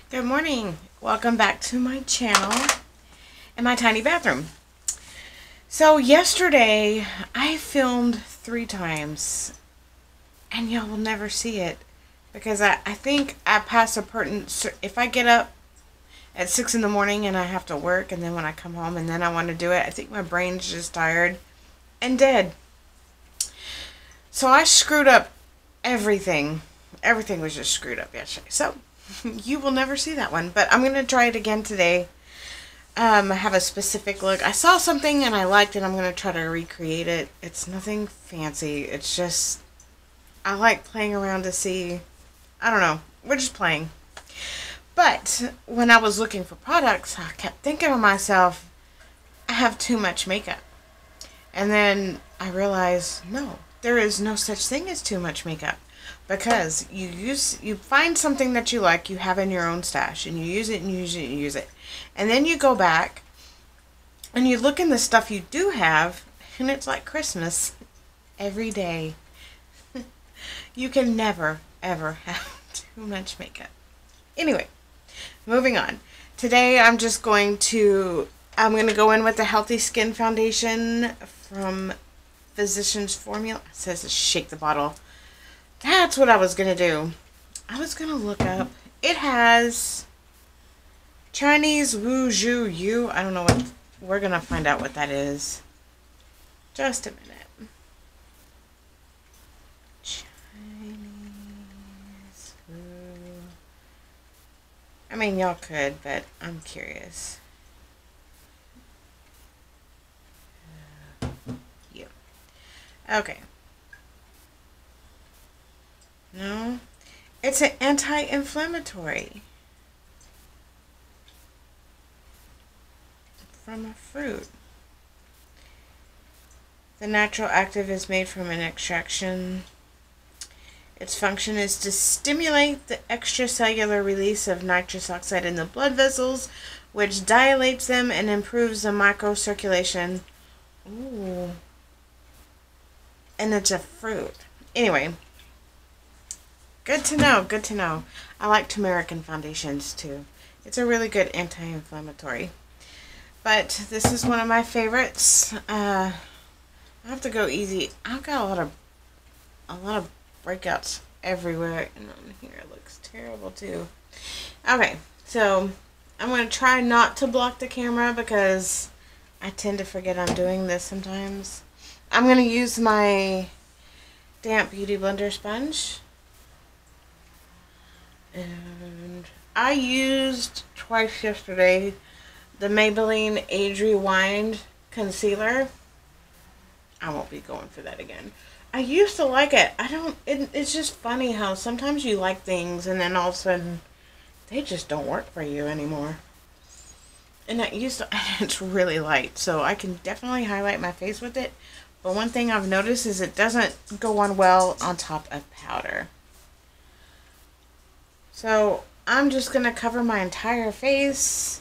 Good morning. Welcome back to my channel and my tiny bathroom. So yesterday I filmed 3 times and y'all will never see it because I think I pass a if I get up at 6 in the morning and I have to work, and then when I come home and then I want to do it, I think my brain's just tired and dead. So I screwed up everything. Everything was just screwed up yesterday. So you will never see that one, but I'm going to try it again today. I have a specific look. I saw something and I liked it. I'm going to try to recreate it. It's nothing fancy. It's just, I like playing around to see, I don't know. We're just playing. But when I was looking for products, I kept thinking to myself, I have too much makeup. And then I realized, no, there is no such thing as too much makeup. Because you find something that you like, you have in your own stash, and you use it and use it and use it. And then you go back and you look in the stuff you do have, and it's like Christmas every day. You can never, ever have too much makeup. Anyway, moving on. Today I'm going to go in with the Healthy Skin Foundation from Physicians Formula. It says to shake the bottle. That's what I was going to do. I was going to look up. It has Chinese Wu Zhu Yu. I don't know what. We're going to find out what that is. Just a minute. Chinese Wu. I mean, y'all could, but I'm curious. You. Okay. No, it's an anti-inflammatory from a fruit. The natural active is made from an extraction. Its function is to stimulate the extracellular release of nitrous oxide in the blood vessels, which dilates them and improves the microcirculation. Ooh. And it's a fruit. Anyway. Good to know, good to know. I like turmeric foundations too. It's a really good anti-inflammatory. But this is one of my favorites. I have to go easy. I've got a lot of breakouts everywhere, and on here it looks terrible too. Okay, so I'm going to try not to block the camera because I tend to forget I'm doing this sometimes. I'm going to use my damp beauty blender sponge. And I used twice yesterday the Maybelline Age Rewind concealer. I won't be going for that again. I used to like it. It's just funny how sometimes you like things and then all of a sudden they just don't work for you anymore. And it's really light, so I can definitely highlight my face with it. But one thing I've noticed is it doesn't go on well on top of powder. So I'm just going to cover my entire face,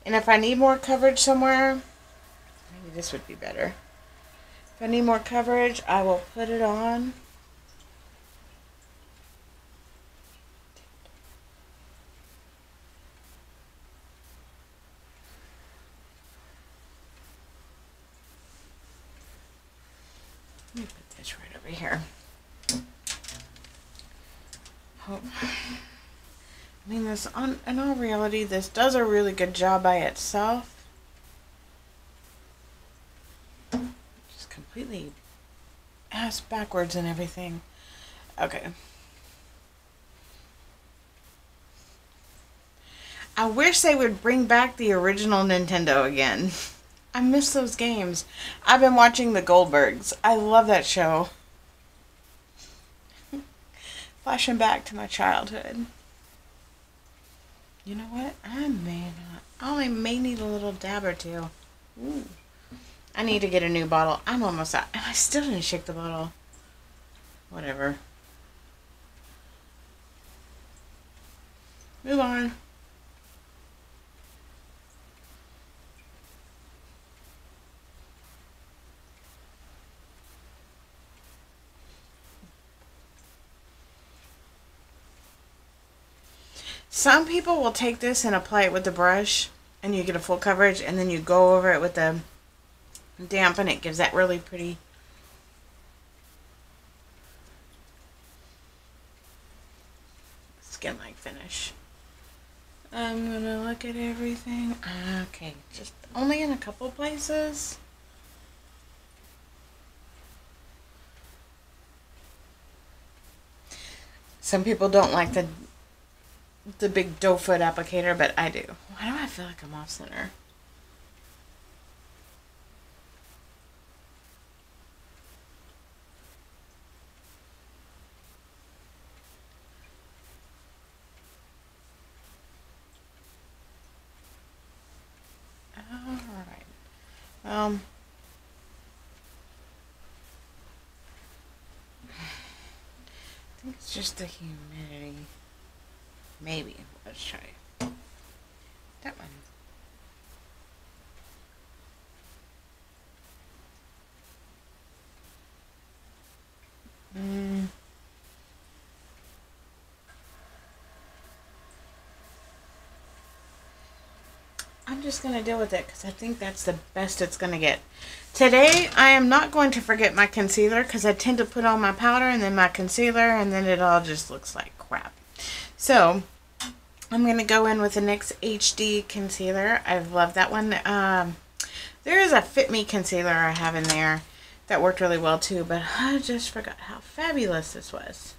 and if I need more coverage somewhere, maybe this would be better. If I need more coverage, I will put it on. Let me put this right over here. Oh. I mean, in all reality, this does a really good job by itself. Just completely ass backwards and everything. Okay. I wish they would bring back the original Nintendo again. I miss those games. I've been watching the Goldbergs. I love that show. Flashing back to my childhood. You know what? I only may need a little dab or two. Ooh. I need to get a new bottle. I'm almost out. And I still didn't shake the bottle. Whatever. Move on. Some people will take this and apply it with the brush and you get a full coverage, and then you go over it with the damp and it gives that really pretty skin-like finish. I'm gonna look at everything. Okay, just only in a couple places. Some people don't like the big doe foot applicator, but I do. Why do I feel like I'm off center? Alright. I think it's just the humidity. Maybe. Let's try that one. I'm just going to deal with it because I think that's the best it's going to get. Today, I am not going to forget my concealer because I tend to put on my powder and then my concealer, and then it all just looks like crap. So, I'm going to go in with the NYX HD concealer. I love that one. There is a Fit Me concealer I have in there that worked really well too, but I just forgot how fabulous this was.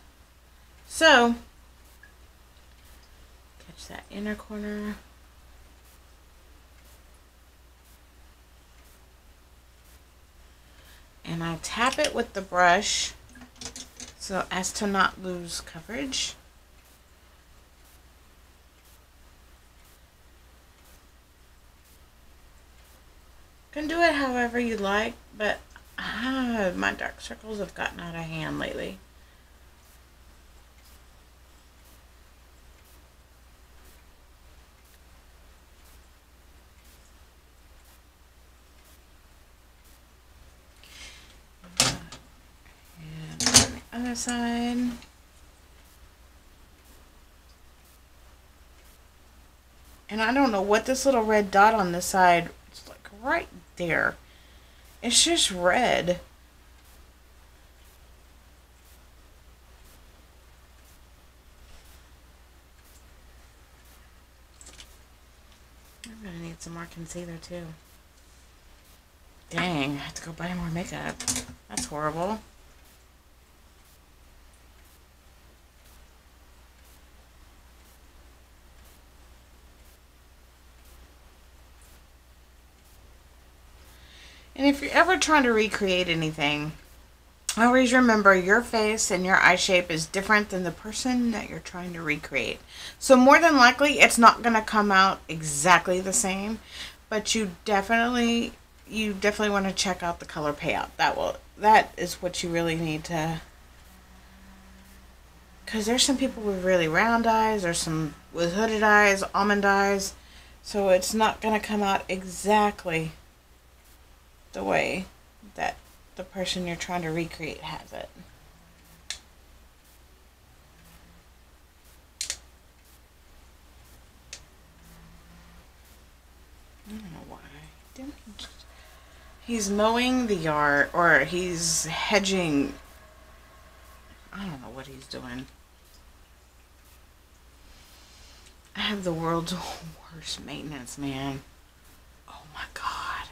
So, catch that inner corner. And I tap it with the brush so as to not lose coverage. You can do it however you like, but my dark circles have gotten out of hand lately. Other side. And I don't know what this little red dot on this side, it's like right there. It's just red. I'm gonna need some more concealer too. Dang, I have to go buy more makeup. That's horrible. And if you're ever trying to recreate anything, always remember your face and your eye shape is different than the person that you're trying to recreate. So more than likely, it's not going to come out exactly the same, but you definitely want to check out the color payout. That is what you really need to, because there's some people with really round eyes, or some with hooded eyes, almond eyes, so it's not going to come out exactly the way that the person you're trying to recreate has it. I don't know why. He's mowing the yard, or he's hedging. I don't know what he's doing. I have the world's worst maintenance, man. Oh my God.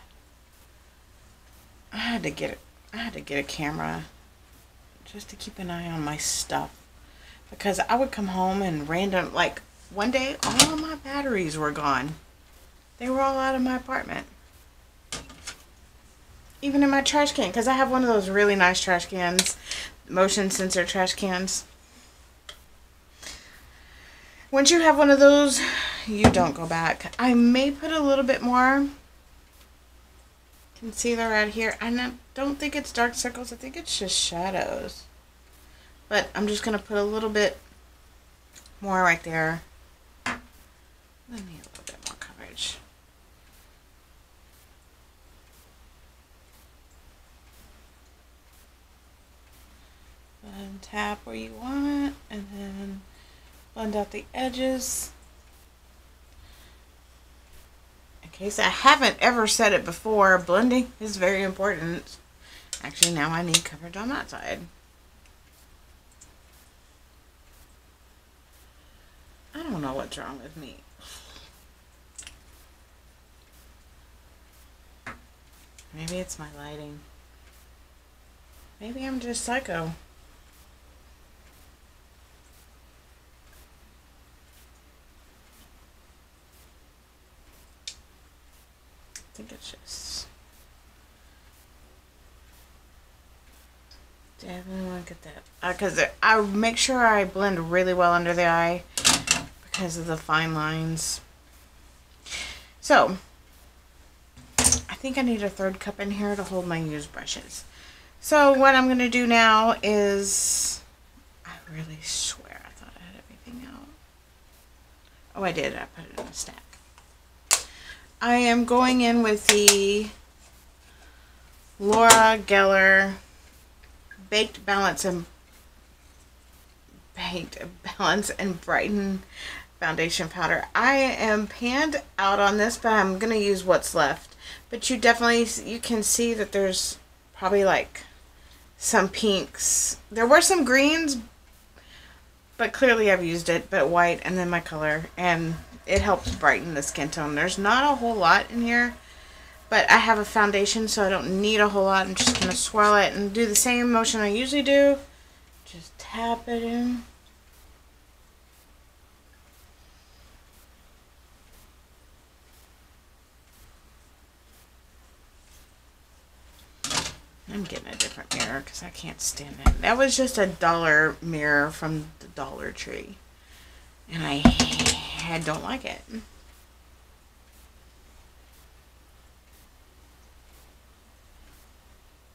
I had to get a camera just to keep an eye on my stuff, because I would come home and like one day all of my batteries were gone. They were all out of my apartment. Even in my trash can, because I have one of those really nice trash cans, motion sensor trash cans. Once you have one of those, you don't go back. I may put a little bit more concealer right here. I don't think it's dark circles. I think it's just shadows. But I'm just going to put a little bit more right there. I need a little bit more coverage. And tap where you want, and then blend out the edges. In case I haven't ever said it before, blending is very important. Actually, now I need coverage on that side. I don't know what's wrong with me. Maybe it's my lighting. Maybe I'm just psycho. I think it's just... Definitely want to get that. Because I make sure I blend really well under the eye because of the fine lines. So, I think I need a third cup in here to hold my used brushes. So what I'm going to do now is, I really swear I thought I had everything out. Oh, I did. I put it in a stack. I am going in with the Gellar Balance and Brighten foundation powder. I am panned out on this, but I'm going to use what's left. But you can see that there's probably like some pinks. There were some greens, but clearly I've used it, but white and then my color, and it helps brighten the skin tone. There's not a whole lot in here, but I have a foundation, so I don't need a whole lot. I'm just going to swirl it and do the same motion I usually do. Just tap it in. I'm getting a different mirror because I can't stand that. That was just a $1 mirror from the Dollar Tree. And I don't like it.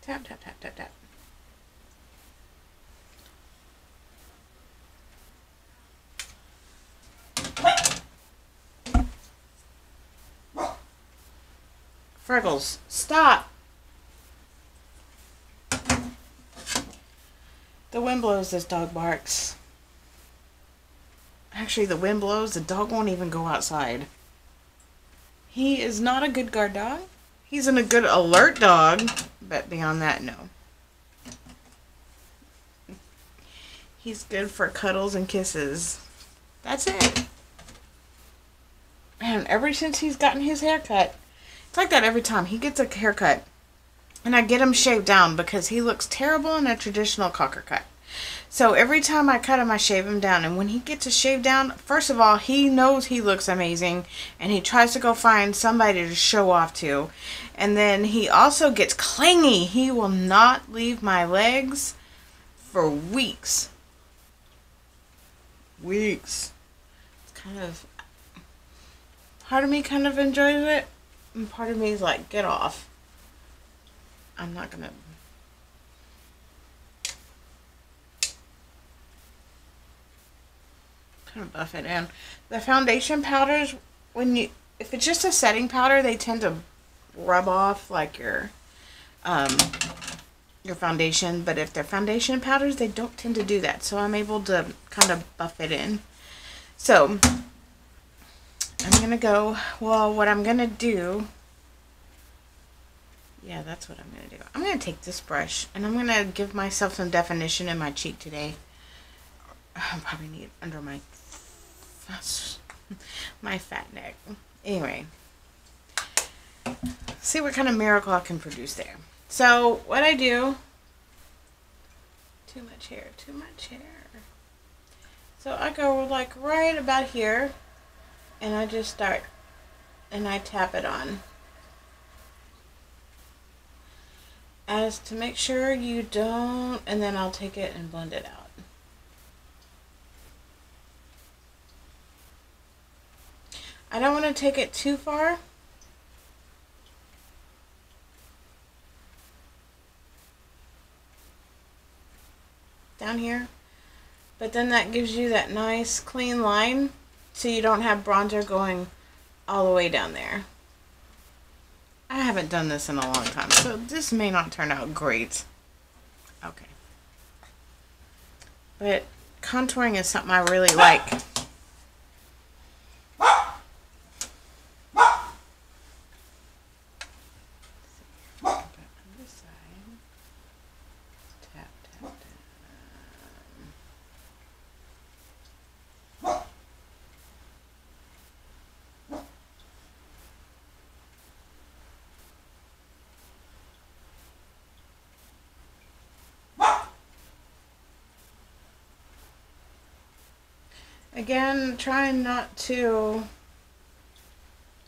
Tap, tap, tap, tap, tap. Freckles, stop. The wind blows, this dog barks. Actually, the wind blows, the dog won't even go outside. He is not a good guard dog. He's a good alert dog, but beyond that, no. He's good for cuddles and kisses. That's it. Man, ever since he's gotten his haircut, it's like that every time. He gets a haircut, and I get him shaved down because he looks terrible in a traditional cocker cut. So every time I cut him, I shave him down. And when he gets a shave down, first of all, he knows he looks amazing. And he tries to go find somebody to show off to. And then he also gets clingy. He will not leave my legs for weeks. Weeks. It's kind of... Part of me kind of enjoys it. And part of me is like, get off. I'm not going to... kind of buff it in. The foundation powders, if it's just a setting powder, they tend to rub off like your foundation. But if they're foundation powders, they don't tend to do that. So I'm able to kind of buff it in. So I'm gonna go. Well, what I'm gonna do. Yeah, that's what I'm gonna do. I'm gonna take this brush and I'm gonna give myself some definition in my cheek today. I probably need it under my fat neck. Anyway, see what kind of miracle I can produce there. So what I do, too much hair. So I go like right about here, and I just start, and I tap it on, as to make sure you don't, and then I'll take it and blend it out. I don't want to take it too far. Down here. But then that gives you that nice clean line so you don't have bronzer going all the way down there. I haven't done this in a long time, so this may not turn out great. Okay. But contouring is something I really like. Again, trying not to,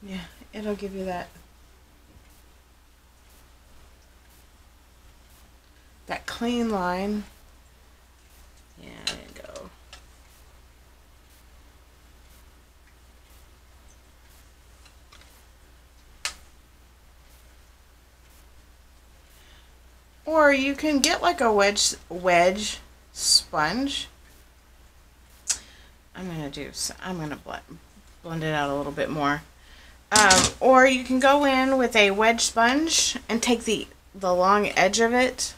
yeah, it'll give you that clean line. Yeah, there you go. Or you can get like a wedge sponge. I'm gonna blend it out a little bit more. Or you can go in with a wedge sponge and take the long edge of it,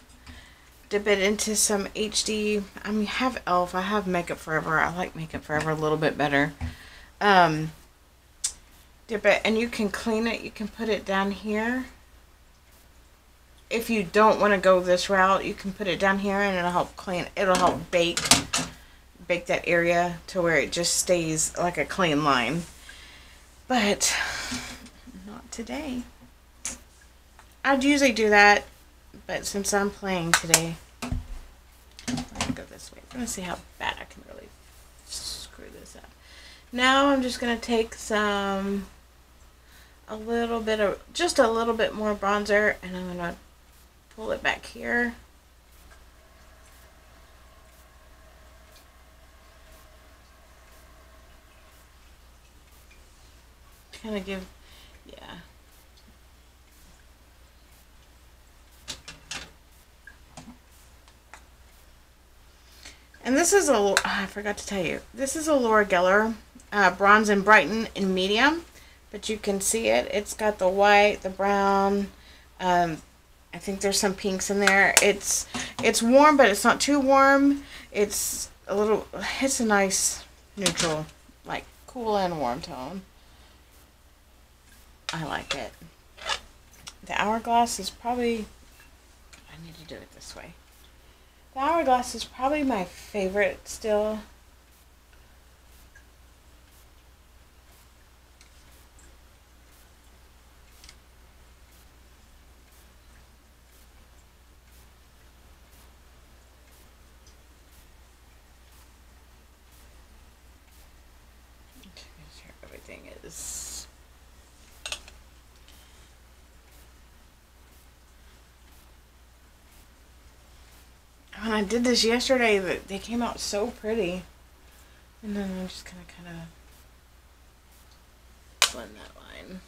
dip it into some HD. I mean, have e.l.f. I have Makeup Forever. I like Makeup Forever a little bit better. Dip it, and you can clean it. You can put it down here. If you don't want to go this route, you can put it down here, and it'll help clean. It'll help bake that area to where it just stays like a clean line. But not today. I'd usually do that, but since I'm playing today, I'm gonna go this way. I'm gonna see how bad I can really screw this up. Now I'm just gonna take just a little bit more bronzer, and I'm gonna pull it back here. Kind of give, yeah. And this is I forgot to tell you, this is a Gellar Bronze and Brighten in medium, but you can see it. It's got the white, the brown, I think there's some pinks in there. It's warm, but it's not too warm. It's a nice neutral, like cool and warm tone. I like it. The hourglass is probably, I need to do it this way. The hourglass is probably my favorite still. Make sure everything is. When I did this yesterday, they came out so pretty. And then I'm just gonna kind of blend that line.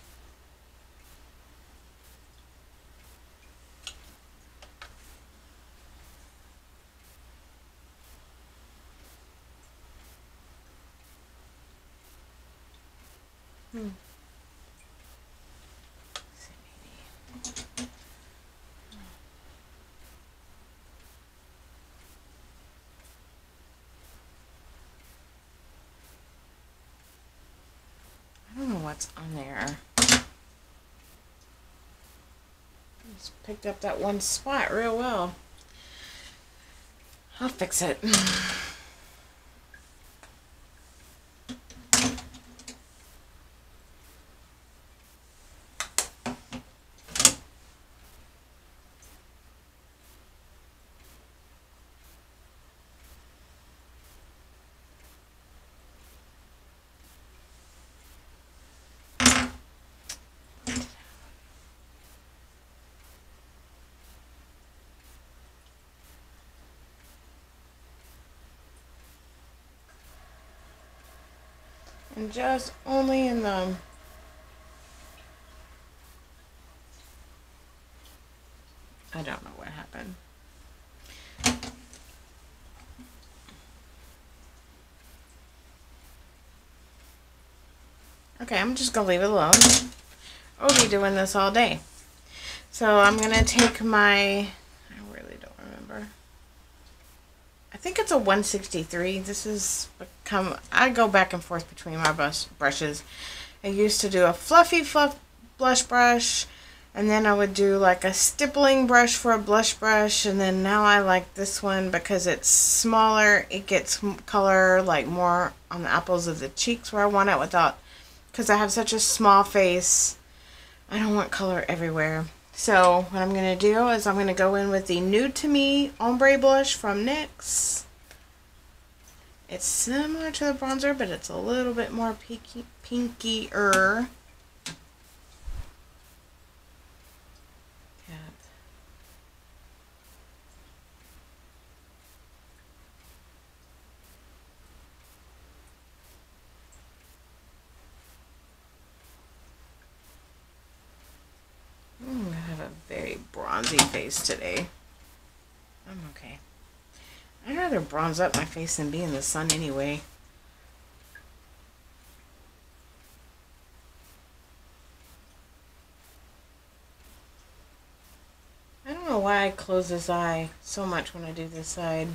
I don't know what's on there. Just picked up that one spot real well. I'll fix it. And just only in the I don't know what happened. Okay, I'm just gonna leave it alone. I'll be doing this all day. So I'm gonna take I really don't remember. I think it's a 163. This is I go back and forth between my brushes. I used to do a fluffy blush brush, and then I would do like a stippling brush for a blush brush, and then now I like this one because it's smaller. It gets color like more on the apples of the cheeks where I want it without, because I have such a small face. I don't want color everywhere. So what I'm going to do is I'm going to go in with the Nude to Me Ombre Blush from NYX. It's similar to the bronzer, but it's a little bit more pinkier. I have a very bronzy face today. I'm okay. I'd rather bronze up my face than be in the sun anyway. I don't know why I close this eye so much when I do this side.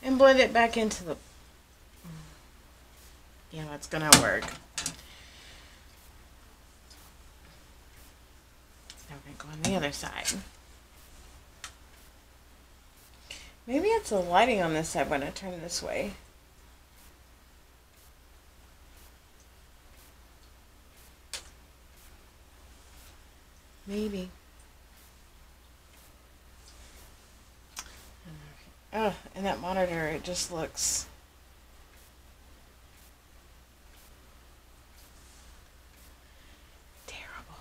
And blend it back into the... Yeah, that's gonna work. Now we're gonna go on the other side. Maybe it's the lighting on this side when I turn this way. Maybe. Oh, and that monitor, it just looks... terrible.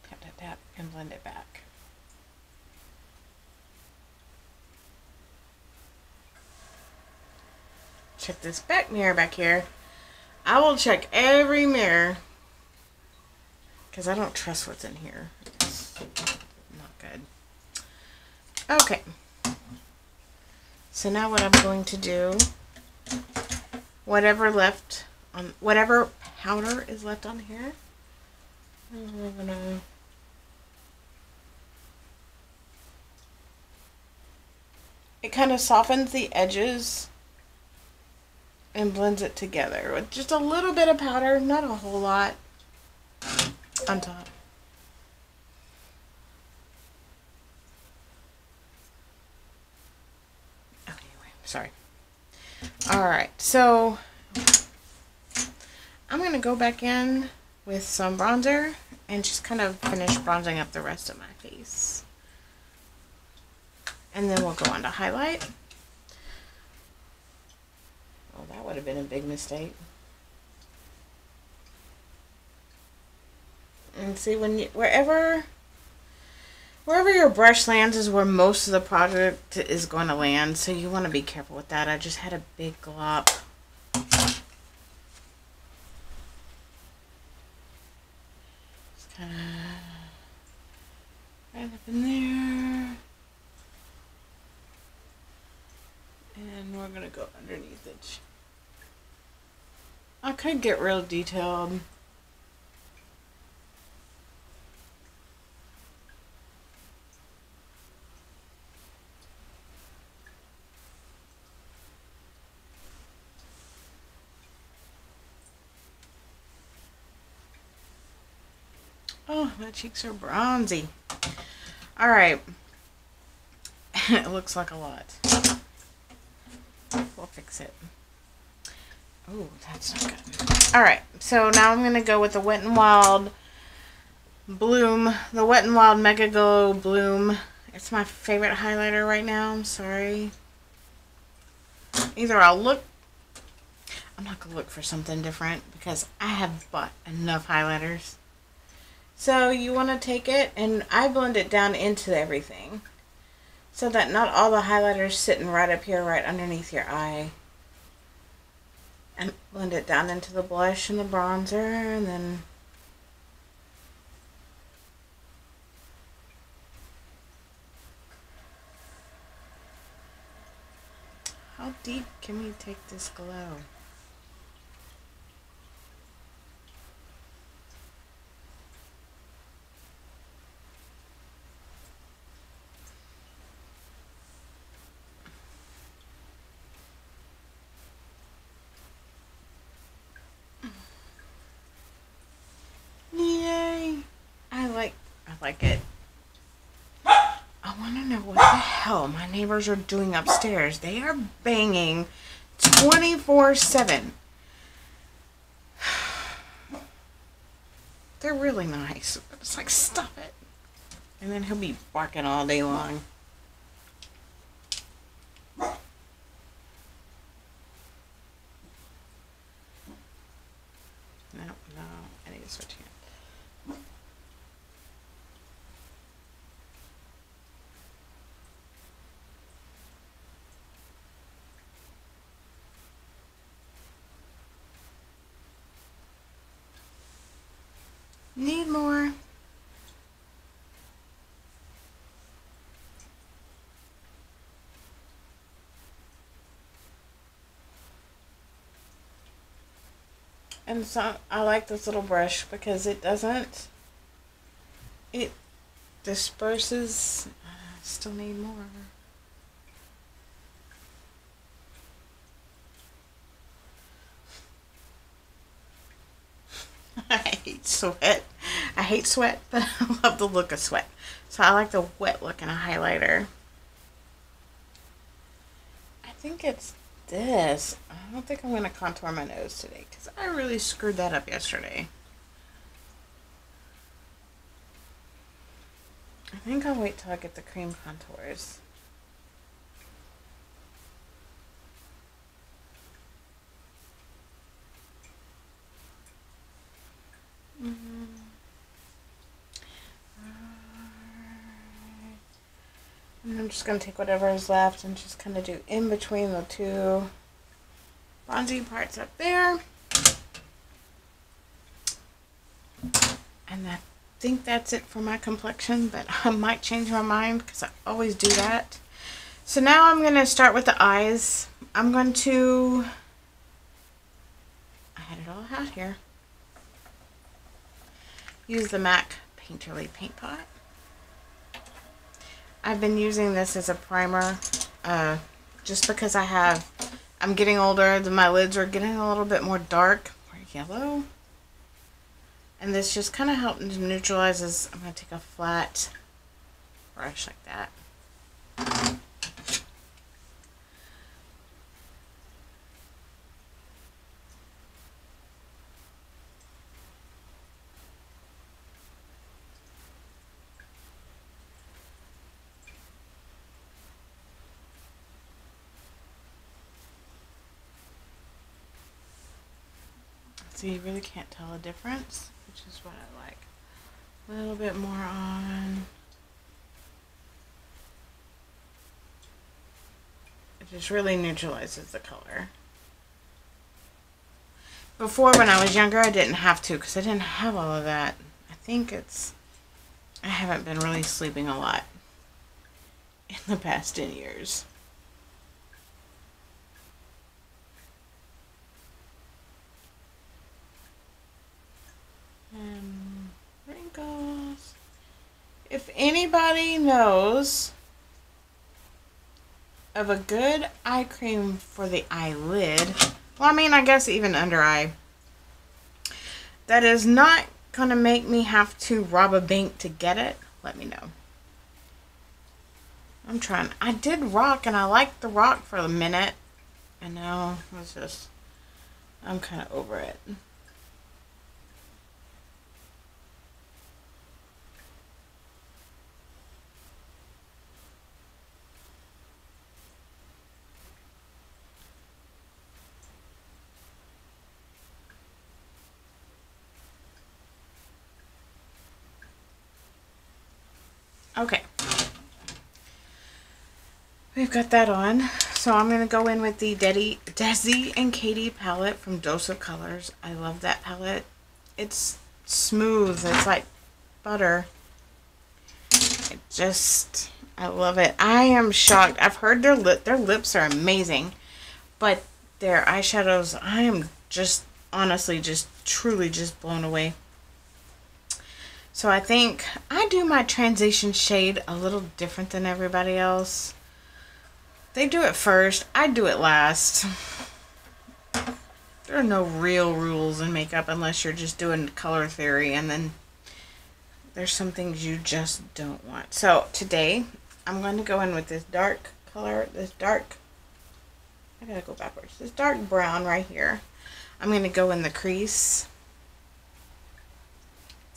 Tap, tap, tap, and blend it back. Check this back mirror back here. I will check every mirror because I don't trust what's in here. It's not good. Okay. So now what I'm going to do, whatever powder is left on here, we're gonna it kind of softens the edges and blends it together with just a little bit of powder, not a whole lot, on top. Oh, anyway, sorry. Alright, so I'm going to go back in with some bronzer and just kind of finish bronzing up the rest of my face. And then we'll go on to highlight. Oh, that would have been a big mistake. And see, when you, wherever your brush lands is where most of the product is going to land, so you want to be careful with that. I just had a big glop. Just kind of right up in there. And we're going to go underneath it. I could get real detailed. Oh, my cheeks are bronzy. Alright. It looks like a lot. We'll fix it. Oh, that's not good. Alright, so now I'm going to go with the Wet n Wild Bloom. The Wet n Wild Mega Glow Bloom. It's my favorite highlighter right now. I'm sorry. Either I'm not going to look for something different because I have bought enough highlighters. So you want to take it, and I blend it down into everything so that not all the highlighters sitting right up here, right underneath your eye. And blend it down into the blush and the bronzer, and then how deep can we take this glow? Yay! I like it. I want to know what the hell my neighbors are doing upstairs. They are banging 24/7. They're really nice. It's like, stop it. And then he'll be barking all day long. No, I need to switch hands. Need more. And so I like this little brush because it disperses. Still need more. I hate sweat. I hate sweat, but I love the look of sweat. So I like the wet look in a highlighter. I think it's this. I don't think I'm going to contour my nose today because I really screwed that up yesterday. I think I'll wait till I get the cream contours. And I'm just going to take whatever is left and just kind of do in between the two bronzy parts up there. And I think that's it for my complexion, but I might change my mind because I always do that. So now I'm going to start with the eyes. I had it all out here. Use the MAC Painterly Paint Pot. I've been using this as a primer just because I'm getting older. My lids are getting a little bit more dark or yellow. And this just kind of helps neutralizes. I'm going to take a flat brush like that. So you really can't tell a difference, which is what I like. A little bit more on. It just really neutralizes the color. Before, when I was younger, I didn't have to because I didn't have all of that. I haven't been really sleeping a lot in the past 10 years. Wrinkles. If anybody knows of a good eye cream for the eyelid, well, I mean, I guess even under eye, that is not going to make me have to rob a bank to get it, let me know. I'm trying. I did rock, and I liked the rock for a minute, and now it's just, I'm kind of over it. Okay, we've got that on. So I'm going to go in with the Desi and Katy palette from Dose of Colors. I love that palette. It's smooth. It's like butter. I love it. I am shocked. I've heard their lips are amazing, but their eyeshadows, I am just honestly truly blown away. So I think I do my transition shade a little different than everybody else. They do it first. I do it last. There are no real rules in makeup unless you're just doing color theory, and then there's some things you just don't want. So today I'm going to go in with this dark color, this dark brown right here. I'm going to go in the crease.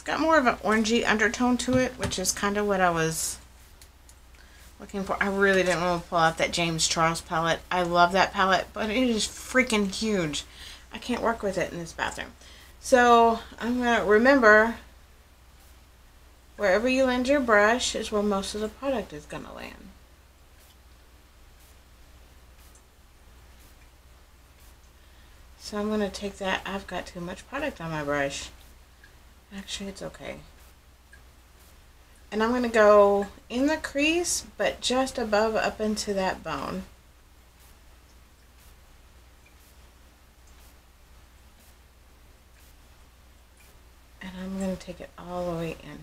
It's got more of an orangey undertone to it, which is kind of what I was looking for. I really didn't want to pull out that James Charles palette. I love that palette, but it is freaking huge. I can't work with it in this bathroom. So I'm going to remember, wherever you land your brush is where most of the product is going to land. So I'm going to take that. I've got too much product on my brush. Actually, it's okay. And I'm going to go in the crease, but just above up into that bone. And I'm going to take it all the way in.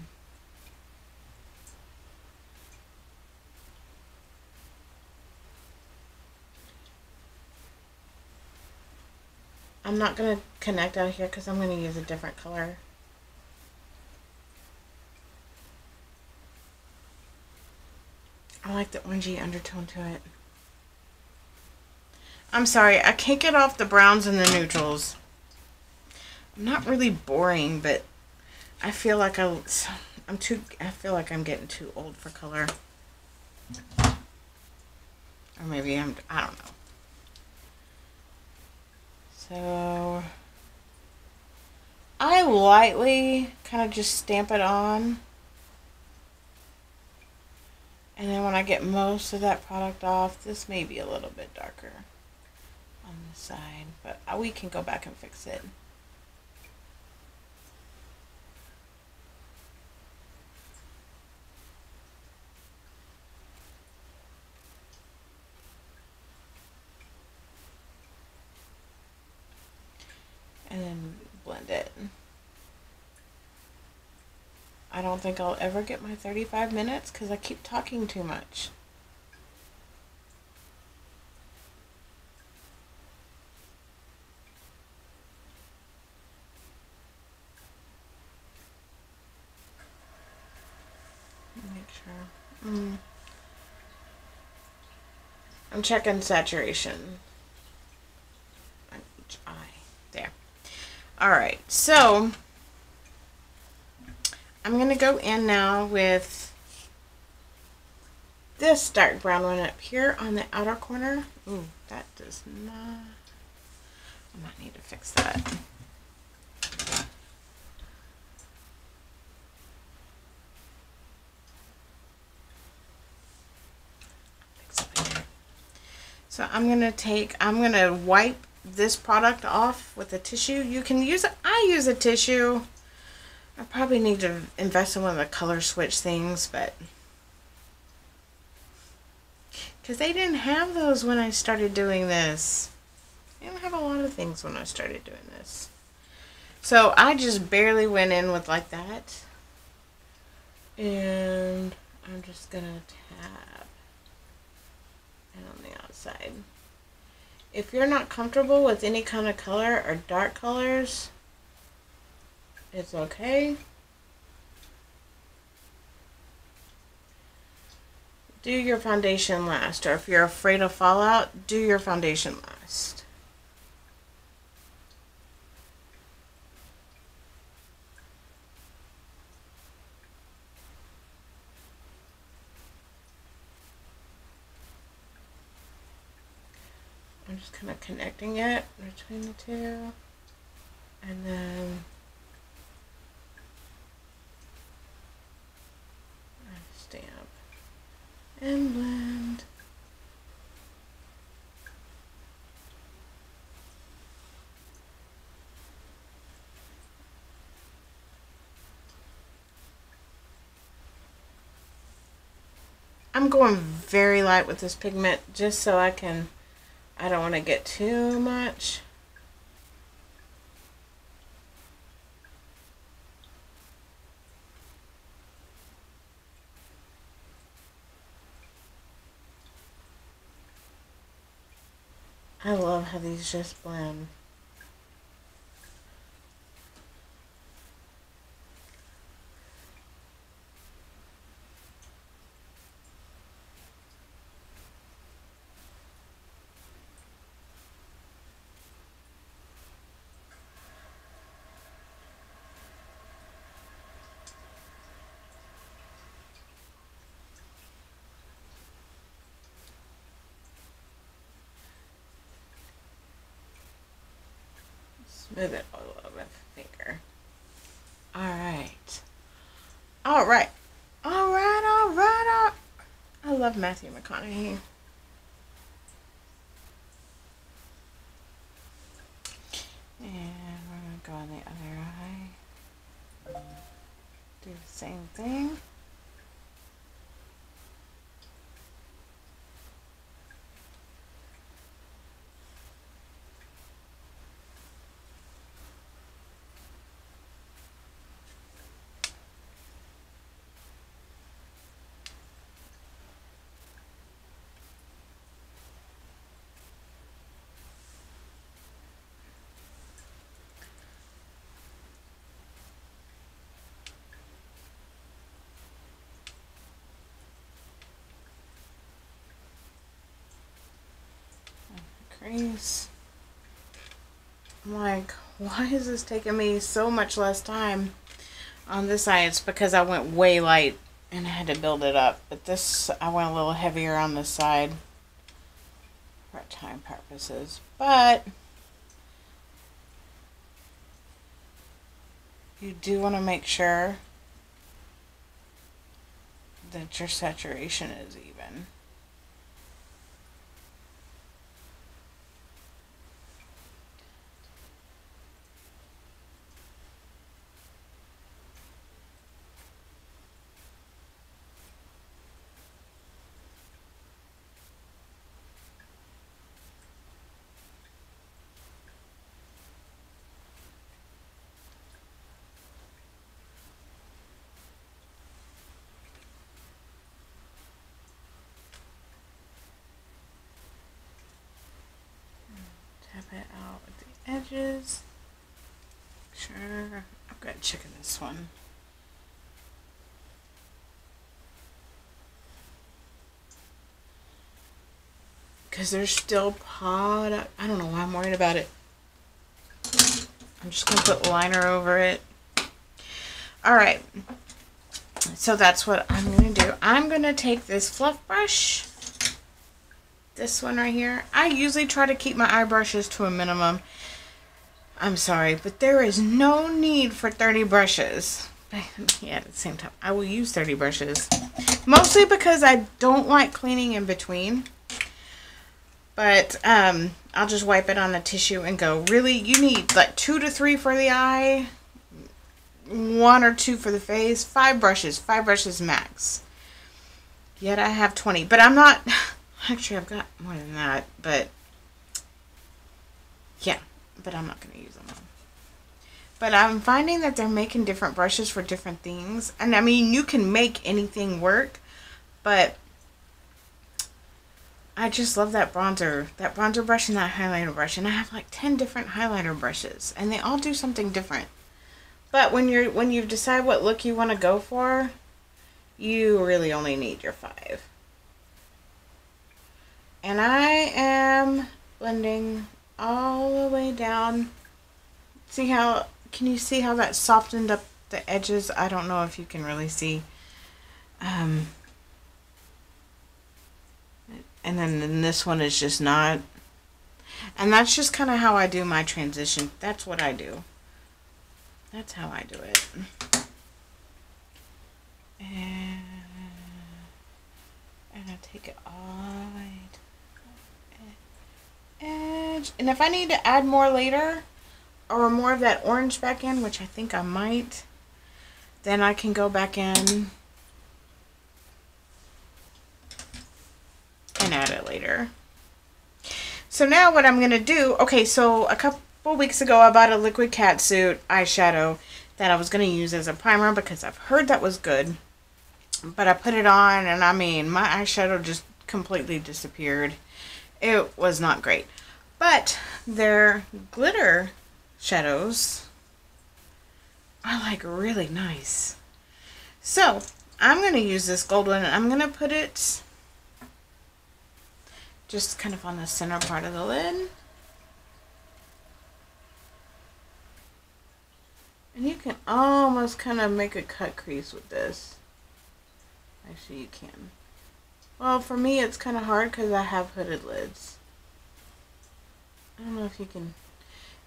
I'm not going to connect out here because I'm going to use a different color. I like the orangey undertone to it. I'm sorry, I can't get off the browns and the neutrals. I'm not really boring, but I feel like I feel like I'm getting too old for color. Or maybe I don't know. So I lightly kind of just stamp it on. And then when I get most of that product off, this may be a little bit darker on the side, but we can go back and fix it. And then blend it. I don't think I'll ever get my 35 minutes because I keep talking too much. Make sure. I'm checking saturation on each eye. There. Alright, so I'm going to go in now with this dark brown one up here on the outer corner. Ooh, that does not... I might need to fix that. So I'm going to wipe this product off with a tissue. You can use it. I use a tissue. I probably need to invest in one of the color switch things, but because they didn't have those when I started doing this. They didn't have a lot of things when I started doing this. So I just barely went in with like that. And I'm just going to tap and on the outside. If you're not comfortable with any kind of color or dark colors, it's okay. Do your foundation last, or if you're afraid of fallout, do your foundation last. I'm just kind of connecting it between the two, and then stamp and blend. I'm going very light with this pigment just so I don't want to get too much. I love how these just blend. Smooth it all over with a finger. Alright. Alright. Alright. I love Matthew McConaughey. And we're going to go on the other eye. Do the same thing. Crease. I'm like, why is this taking me so much less time on this side? It's because I went way light and I had to build it up. But this, I went a little heavier on this side for time purposes. But you do want to make sure that your saturation is even. Tap it out with the edges. Sure, I've got to check this one. Because there's still product. I don't know why I'm worried about it. I'm just going to put liner over it. Alright. So that's what I'm going to do. I'm going to take this fluff brush. This one right here. I usually try to keep my eye brushes to a minimum. I'm sorry, but there is no need for 30 brushes. Yeah, at the same time, I will use 30 brushes. Mostly because I don't like cleaning in between. But I'll just wipe it on a tissue and go. Really, you need like 2 to 3 for the eye. 1 or 2 for the face. 5 brushes max. Yet I have 20. But I'm not... Actually, I've got more than that, but yeah, but I'm not going to use them all. But I'm finding that they're making different brushes for different things. And I mean, you can make anything work, but I just love that bronzer brush and that highlighter brush. And I have like 10 different highlighter brushes, and they all do something different. But when you decide what look you want to go for, you really only need your 5. And I am blending all the way down. See how, can you see how that softened up the edges? I don't know if you can really see. And then this one is just not. And that's just kind of how I do my transition. That's what I do. That's how I do it. And I take it all the way to the edge. And if I need to add more later, or more of that orange back in, which I think I might, then I can go back in and add it later. So now what I'm going to do, okay, so a couple weeks ago I bought a liquid catsuit eyeshadow that I was going to use as a primer because I've heard that was good. But I put it on and I mean, my eyeshadow just completely disappeared. It was not great. But their glitter shadows are like really nice. So I'm going to use this gold one and I'm going to put it just kind of on the center part of the lid. And you can almost kind of make a cut crease with this. Actually, you can. Well, for me, it's kind of hard because I have hooded lids. I don't know if you can.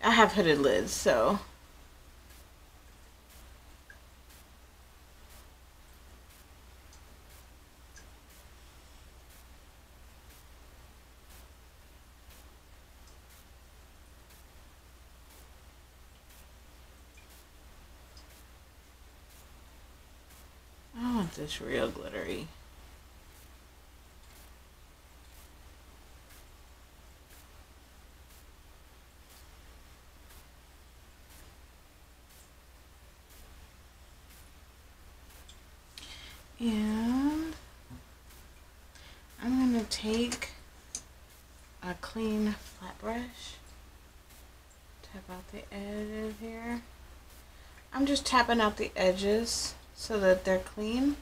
I have hooded lids, so. I want this real glittery. And I'm going to take a clean flat brush, tap out the edges here. I'm just tapping out the edges so that they're clean.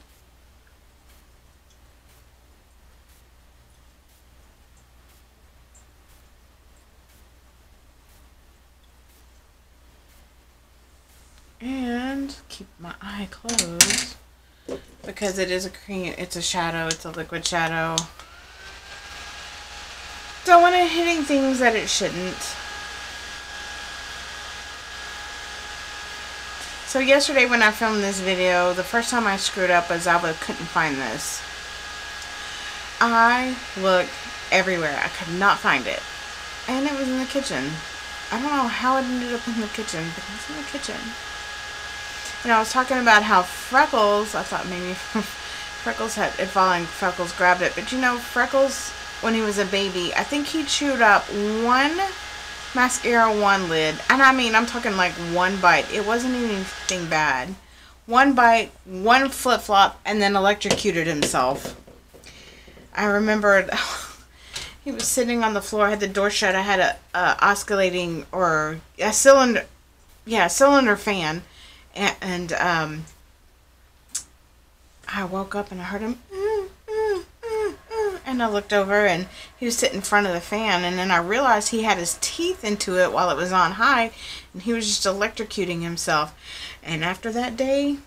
And keep my eye closed because it is a cream, it's a shadow, it's a liquid shadow. Don't want it hitting things that it shouldn't. So yesterday when I filmed this video, the first time I screwed up was I couldn't find this. I looked everywhere. I could not find it. And it was in the kitchen. I don't know how it ended up in the kitchen, but it was in the kitchen. And I was talking about how Freckles, I thought maybe Freckles had it fallen, Freckles grabbed it. But you know, Freckles, when he was a baby, I think he chewed up one mascara, one lid. And I mean, I'm talking like one bite. It wasn't anything bad. One bite, one flip-flop, and then electrocuted himself. I remembered he was sitting on the floor, I had the door shut. I had a oscillating or a cylinder, yeah, cylinder fan. And I woke up and I heard him, and I looked over and he was sitting in front of the fan, and then I realized he had his teeth into it while it was on high, and he was just electrocuting himself. And after that day,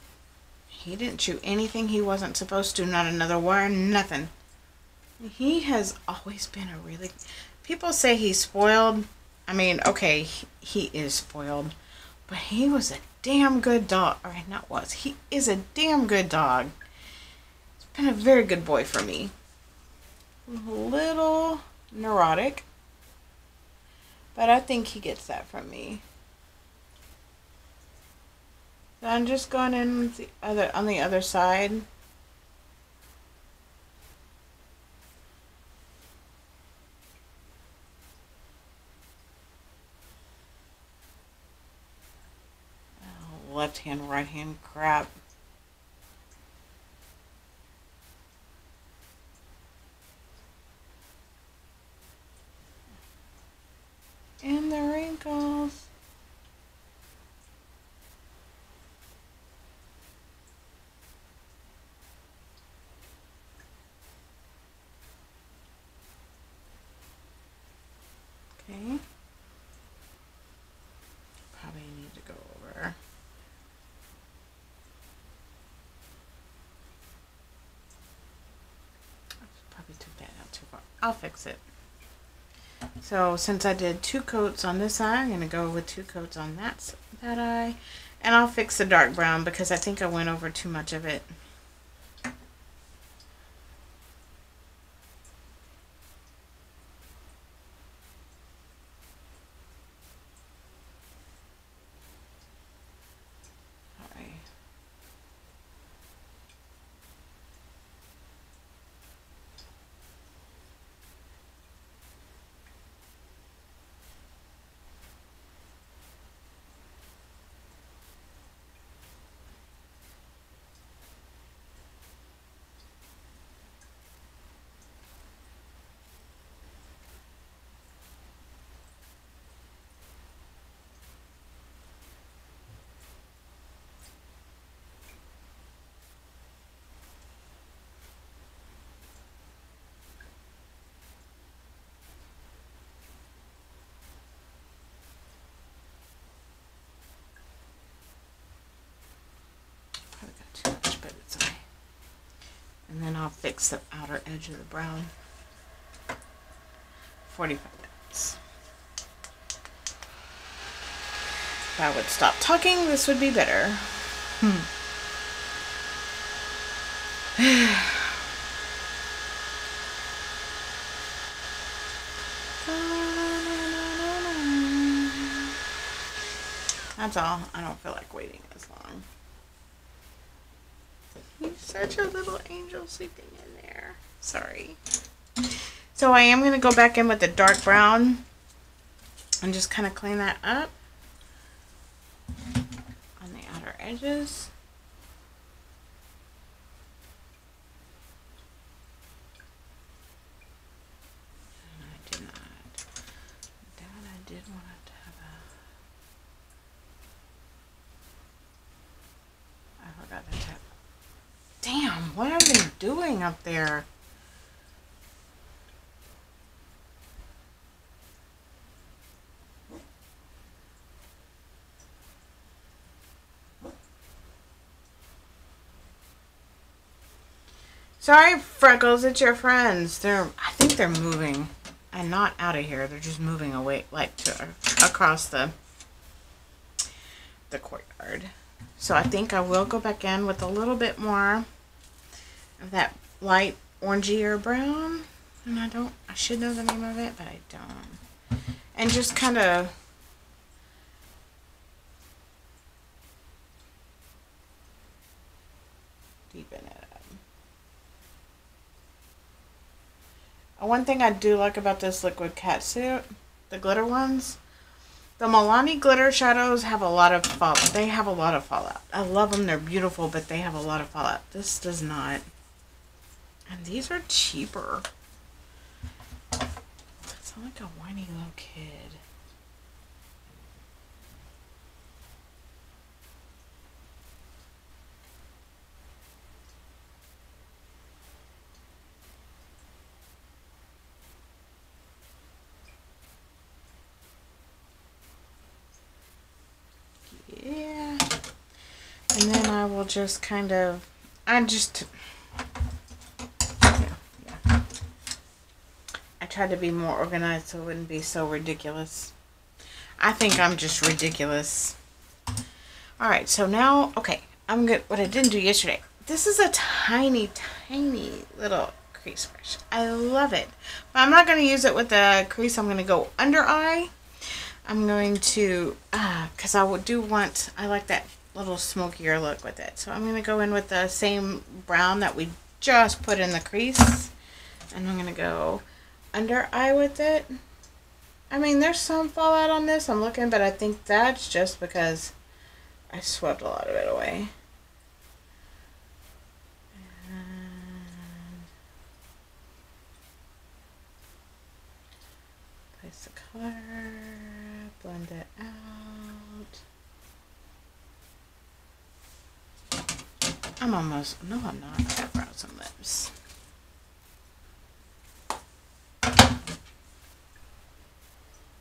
he didn't chew anything he wasn't supposed to, not another wire, nothing. He has always been a really, people say he's spoiled. I mean, okay, he is spoiled, but he was a damn good dog. Or not was. He is a damn good dog. He's been a very good boy for me. A little neurotic, but I think he gets that from me. So I'm just going in on the other side. Left hand, right hand crap. And the wrinkles. Okay. Probably need to go over. Probably took that out too far. I'll fix it. So since I did 2 coats on this eye, I'm going to go with 2 coats on that eye. And I'll fix the dark brown because I think I went over too much of it. Too much, but it's okay. And then I'll fix the outer edge of the brown. 45 minutes. If I would stop talking, this would be better. That's all. I don't feel like waiting as long. He's such a little angel sleeping in there. Sorry. So I am going to go back in with the dark brown and just kind of clean that up on the outer edges. And I did not. That I did want it to have a... I forgot to tap. Damn, what have I been doing up there? Sorry, Freckles, it's your friends. I think they're moving and not out of here. They're just moving away, like across the courtyard. So I think I will go back in with a little bit more of that light orangier brown. And I should know the name of it, but I don't. And just kind of deepen it up. One thing I do like about this liquid catsuit, the glitter ones, the Milani glitter shadows have a lot of fallout. They have a lot of fallout. I love them. They're beautiful, but they have a lot of fallout. This does not. And these are cheaper. I sound like a whiny little kid. Yeah, and then I will just kind of, yeah. I tried to be more organized so it wouldn't be so ridiculous. I think I'm just ridiculous. Alright, so now, okay, I'm good. What I didn't do yesterday, this is a tiny, tiny little crease brush. I love it. But I'm not going to use it with the crease. I'm going to go under eye. I'm going to, because I like that little smokier look with it. So I'm going to go in with the same brown that we just put in the crease. And I'm going to go under eye with it. I mean, there's some fallout on this, I'm looking, but I think that's just because I swept a lot of it away. And place the color. Blend it out. I'm almost, no I'm not, I gotta brown some lips.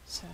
So